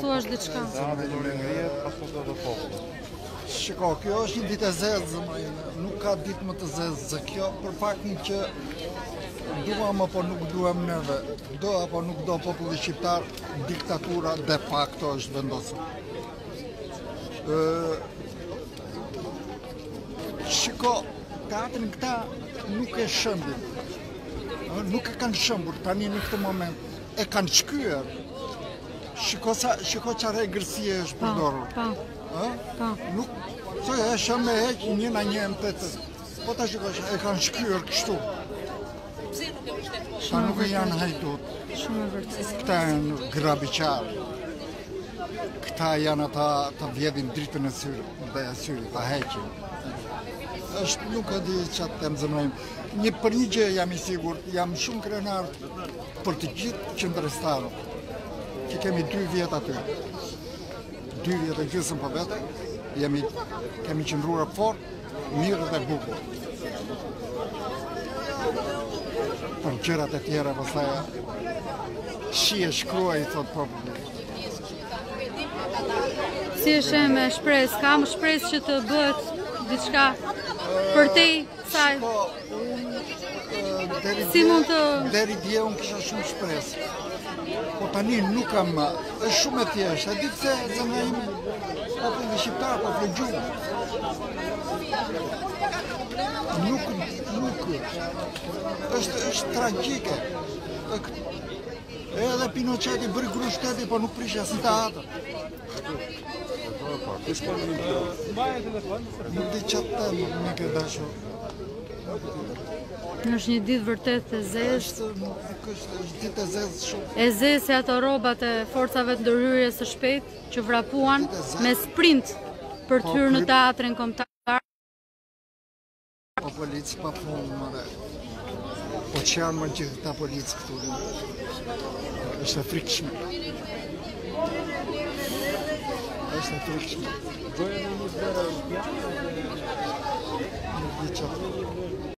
Thuash diçka. Shiko, kjo është një ditë e zezë, nuk ka ditë më të zezë kjo, për faktin që duam apo nuk duam neve, do apo nuk do populli shqiptar, diktatura de facto është vendosur. Shiko, teatrin këta nuk e shëmbin, nuk e kanë shëmbur tani në këtë moment, e kanë shkyer. Shiko çfarë egërsie është përdorur. Nuk, so e shëmë e heq një na një më të po ta shikosh, e kanë shkyer kështu. Sa nuk janë hajdut. Shumë e vërtetë. Këta janë grabiqarë. Këta janë ata të vjedhin dritën e syrit, ta heqin. Është nuk e di çfarë të zemrojmë. Për një gjë jam i sigurt, jam shumë krenar për të gjithë qendrëstarët. Që kemi 2 vjet aty. 2 vjet e gjysmë për vete, kemi qëndruar fort, mirë dhe bukur. Për gjërat e tjera, pastaj shi e shkruaj, thot populli. Si e shem me shpresë, kam shpresë që të bëhet diçka për te saj. Si mund të... Deri dje unë kisha shumë shpresë. Po tani nuk kam, është shumë e thjeshtë, e di pse zemra ime populli shqiptar, populli gjuhë. Nuk, është tragjike. Edhe Pinocheti bëri gru shteti, po nuk prish as në teatr. Nuk di çfarë të them, nuk e dashur. Është një ditë vërtet e zezë. Është ditë e zezë shumë. E zezë se ato robat e forcave të ndërhyrjes së shpejt që vrapuan me sprint për të hyrë në teatrin kombëtar. Po policë pa punë, mëre. Po që janë më gjithë këta policë këtu. Është e frikshme. Është e frikshme. Nuk di çfarë.